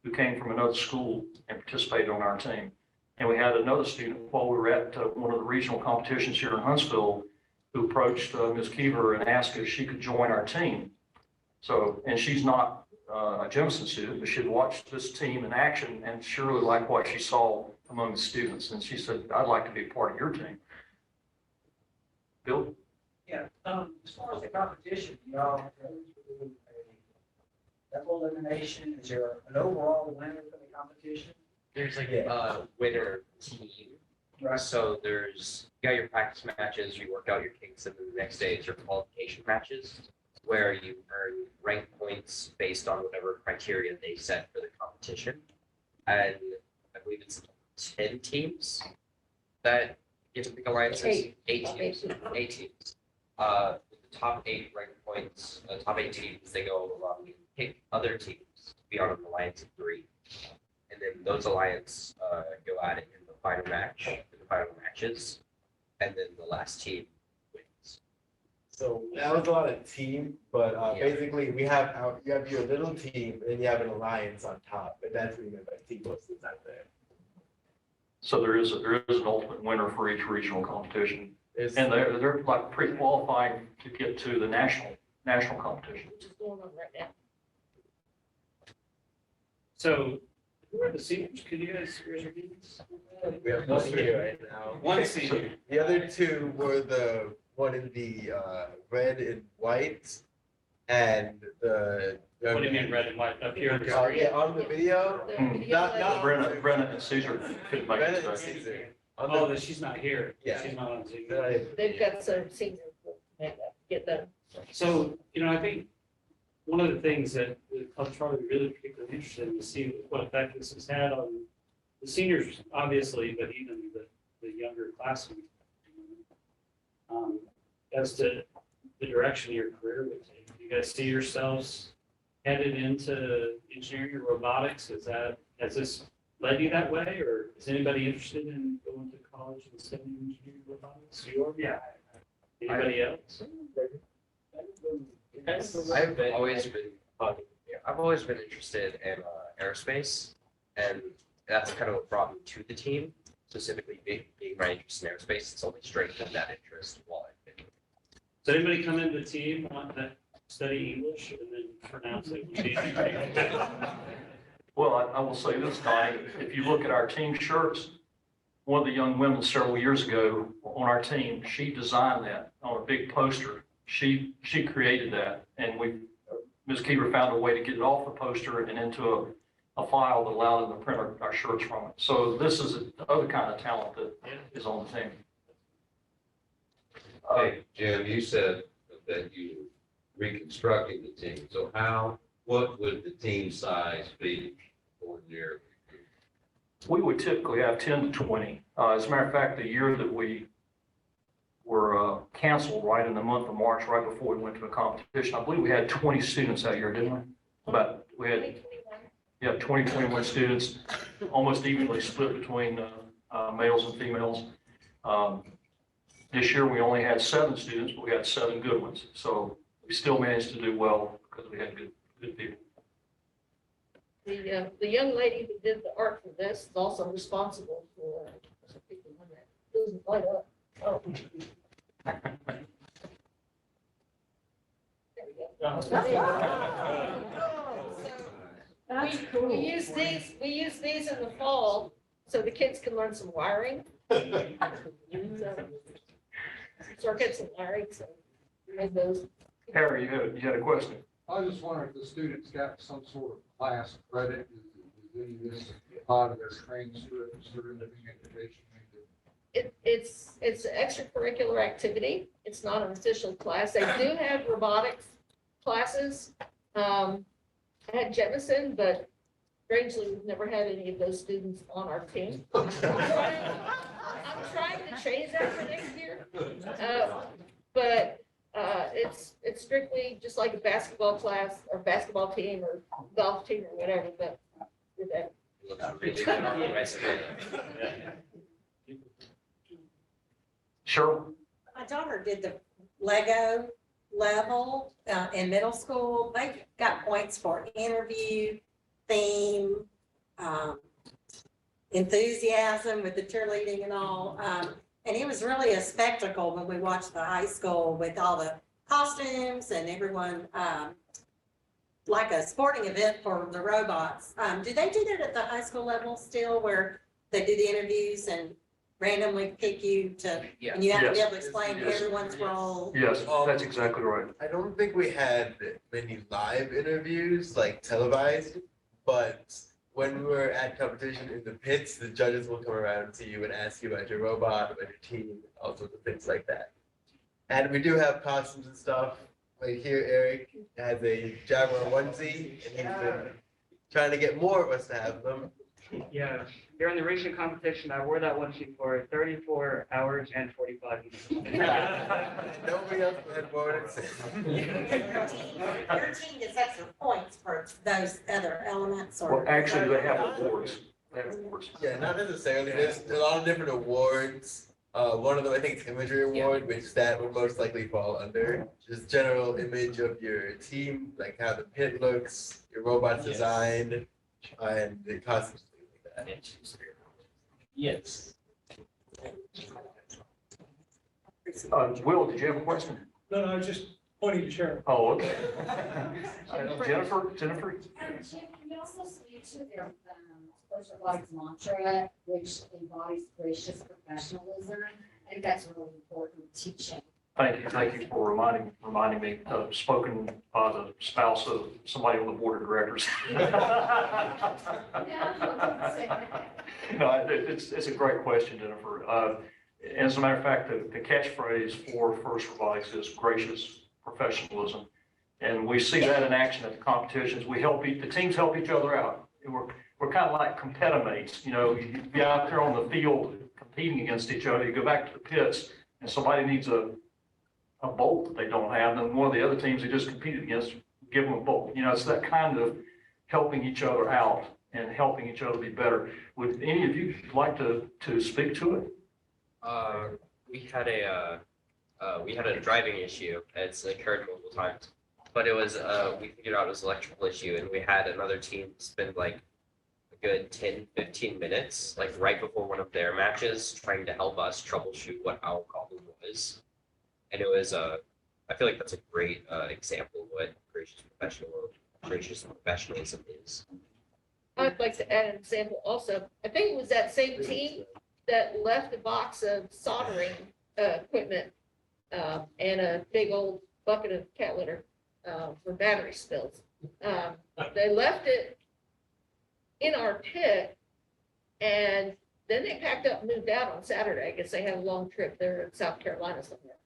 who came from another school and participated on our team. And we had another student while we were at one of the regional competitions here in Huntsville who approached Ms. Keever and asked if she could join our team. So, and she's not a Jemison student, but she had watched this team in action and surely liked what she saw among the students. And she said, I'd like to be a part of your team. Bill? Yeah, as far as the competition, y'all go through a double elimination. Is there an overall winner for the competition? There's like a winner team. Right. So there's, you got your practice matches, you work out your kinks, and then the next day is your qualification matches, where you earn rank points based on whatever criteria they set for the competition. And believe it's 10 teams that get to pick alliances. Eight teams. Eight teams. The top 8 ranked points, top 8 teams, they go and pick other teams to be on an alliance of 3. And then those alliance go at it in the final match, in the final matches, and then the last team wins. So that was a lot of team, but basically you have your little team and you have an alliance on top, and that's what you meant by team posted out there. So there is an ultimate winner for each regional competition. And they're like pre-qualifying to get to the national competition. Which is going on right now. So, who are the seniors? Could you guys raise your hands? We have one here right now. One senior. The other 2 were the one in the red and white, and the. What do you mean red and white up here? Yeah, on the video. Not Brenna and Caesar couldn't make Brenna it and today. Caesar. Oh, she's not here. Yeah. She's not on Zoom. They've got some seniors to make that, get that. So, I think one of the things that the club's probably really particularly interested in to see what effect this has had on the seniors, obviously, but even the younger classmen. As to the direction your career would take. Do you guys see yourselves headed into engineering or robotics? Has this led you that way, or is anybody interested in going to college and studying engineering robotics? You are? Yeah. Anybody else? I've always been interested in aerospace, and that's kind of what brought me to the team. Specifically, being my interest in aerospace, it's only strengthened that interest while I've been. Does anybody come into the team want to study English and then pronounce it? Well, I will say this, Donnie, if you look at our team shirts, one of the young women several years ago on our team, she designed that on a big poster. She created that, and Ms. Keever found a way to get it off the poster and into a file that allowed them to print our shirts from it. So this is the other kind of talent that is on the team. Hey, Jim, you said that you reconstructing the team. So what would the team size be ordinarily? We would typically have 10 to 20. As a matter of fact, the year that we were canceled right in the month of March, right before we went to the competition, I believe we had 20 students that year, didn't we? But we had 20, 21 students, almost evenly split between males and females. This year we only had 7 students, but we had 7 good ones. So we still managed to do well because we had good people. The young lady who did the art for this is also responsible for. Doesn't light up. Oh. That's cool. We use these in the fall so the kids can learn some wiring. So our kids some wiring, so we made those. Harry, you had a question? I was just wondering if the students got some sort of class credit, is any of this part of their transcripts or living education? It's an extracurricular activity. It's not an official class. They do have robotics classes. I had Jemison, but strangely, we've never had any of those students on our team. I'm trying to change that for next year. But it's strictly just like a basketball class or basketball team or golf team or whatever, but with that. Sure. My daughter did the Lego level in middle school. They got points for interview, theme, enthusiasm with the cheerleading and all. And it was really a spectacle when we watched the high school with all the costumes and everyone, like a sporting event for the robots. Do they do that at the high school level still, where they do the interviews and randomly pick you to, and you have to be able to explain everyone's role? Yes, that's exactly right. I don't think we had many live interviews, like televised, but when we were at competition in the pits, the judges will come around to you and ask you about your robot, about your team, all sorts of things like that. And we do have costumes and stuff. Like here, Eric has a Jaguar onesie, and he's been trying to get more of us to have them. Yeah, during the region competition, I wore that onesie for 34 hours and 45 minutes. Nobody else had words. Your team gets extra points for those other elements or? Well, actually, they have awards. They have awards. Yeah, not necessarily. There's a lot of different awards. One of them, I think, is imagery award, which that would most likely fall under. Just general image of your team, like how the pit looks, your robot's designed, and the costumes. Like that. Yes. Will, did you have a question? No, I was just pointing to Sharon. Oh, okay. Jennifer? Jim, can you also speak to their social life mantra, which embodies gracious professionalism? I think that's really important teaching. Thank you for reminding me, spoken by the spouse of somebody on the board of directors. No, it's a great question, Jennifer. As a matter of fact, the catchphrase for First Robotics is gracious professionalism. And we see that in action at the competitions. The teams help each other out. We're kind of like competimates, you be out there on the field competing against each other. You go back to the pits and somebody needs a bolt that they don't have, then one of the other teams they just competed against, give them a bolt. It's that kind of helping each other out and helping each other be better. Would any of you like to speak to it? We had a driving issue. It's occurred multiple times, but it was we figured out it was an electrical issue, and we had another team spend like a good 10-15 minutes, like right before one of their matches, trying to help us troubleshoot what our problem was. And it was I feel like that's a great example of what gracious professionalism is. I'd like to add an example also. I think it was that same team that left a box of soldering equipment and a big old bucket of cat litter for battery spills. They left it in our pit, and then they packed up and moved out on Saturday. I guess they had a long trip there in South Carolina somewhere.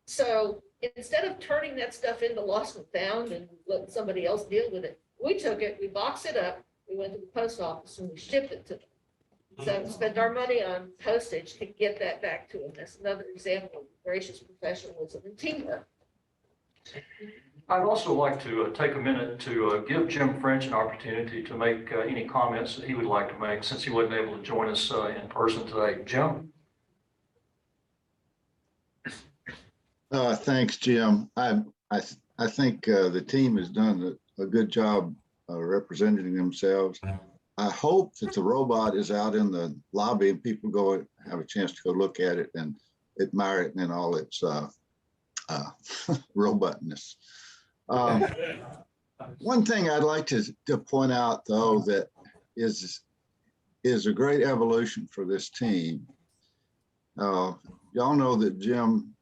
So instead of turning that stuff into lost and found and letting somebody else deal with it, we took it, we boxed it up, we went to the post office and we shipped it to them. So we spent our money on postage to get that back to them. That's another example of gracious professionalism and teamwork. I'd also like to take a minute to give Jim French an opportunity to make any comments that he would like to make since he wasn't able to join us in person today. Jim? Thanks, Jim. I think the team has done a good job representing themselves. I hope that the robot is out in the lobby and people go have a chance to go look at it and admire it in all its robotness. One thing I'd like to point out, though, that is a great evolution for this team. Y'all know that Jim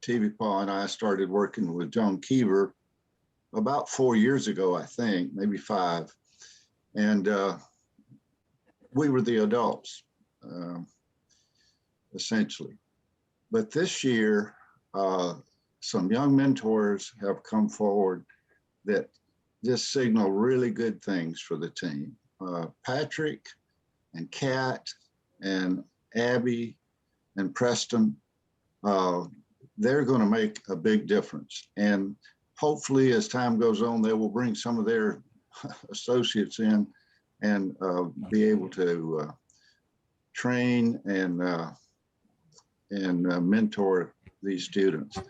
TV-Paw and I started working with John Keever about 4 years ago, I think, maybe 5. And we were the adults, essentially. But this year, some young mentors have come forward that just signal really good things for the team. Patrick and Kat and Abby and Preston, they're going to make a big difference. And hopefully as time goes on, they will bring some of their associates in and be able to train and mentor these students.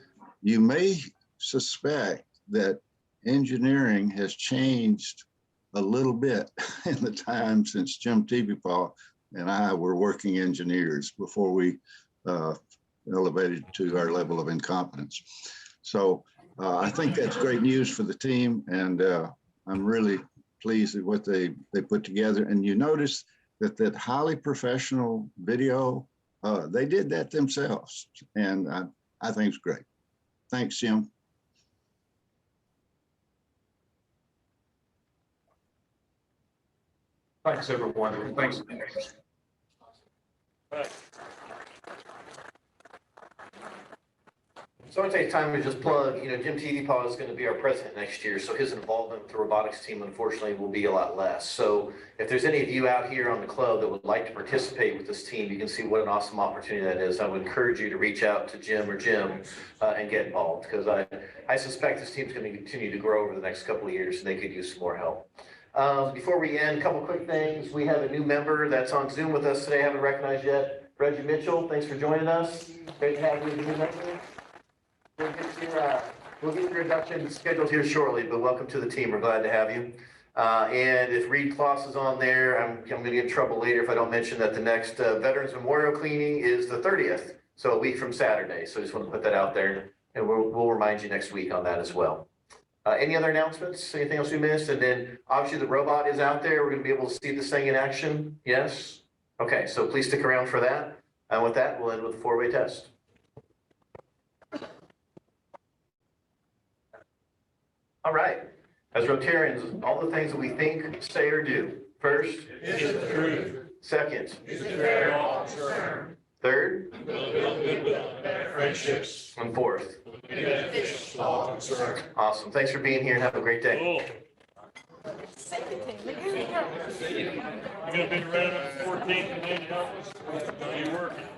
You may suspect that engineering has changed a little bit in the time since Jim TV-Paw and I were working engineers before we elevated to our level of incompetence. So I think that's great news for the team, and I'm really pleased with what they put together. And you notice that highly professional video, they did that themselves, and I think it's great. Thanks, Jim. Thanks, everyone. Thanks. So I'd take time to just plug, Jim Teedepaw is going to be our president next year, so his involvement with the robotics team unfortunately will be a lot less. So if there's any of you out here on the club that would like to participate with this team, you can see what an awesome opportunity that is. I would encourage you to reach out to Jim and get involved, because I suspect this team's going to continue to grow over the next couple of years and they could use some more help. Before we end, a couple quick things. We have a new member that's on Zoom with us today, haven't recognized yet. Reggie Mitchell, thanks for joining us. Great to have you as a new member. We'll get your induction scheduled here shortly, but welcome to the team. We're glad to have you. And if Reed Kloss is on there, I'm going to get in trouble later if I don't mention that the next Veterans Memorial Cleaning is the 30th, so a week from Saturday. So I just want to put that out there, and we'll remind you next week on that as well. Any other announcements? Anything else we missed? And then obviously the robot is out there. We're going to be able to see this thing in action. Yes? Okay, so please stick around for that. And with that, we'll end with the four-way test. All right. As Rotarians, all the things that we think, say, or do. First, is the truth. Second, Is it fair long term? Third, Better friendships. and fourth. Benefits to all concerned. Awesome. Thanks for being here and have a great day. Cool. You gonna be ready on the 14th and then help us? Are you working?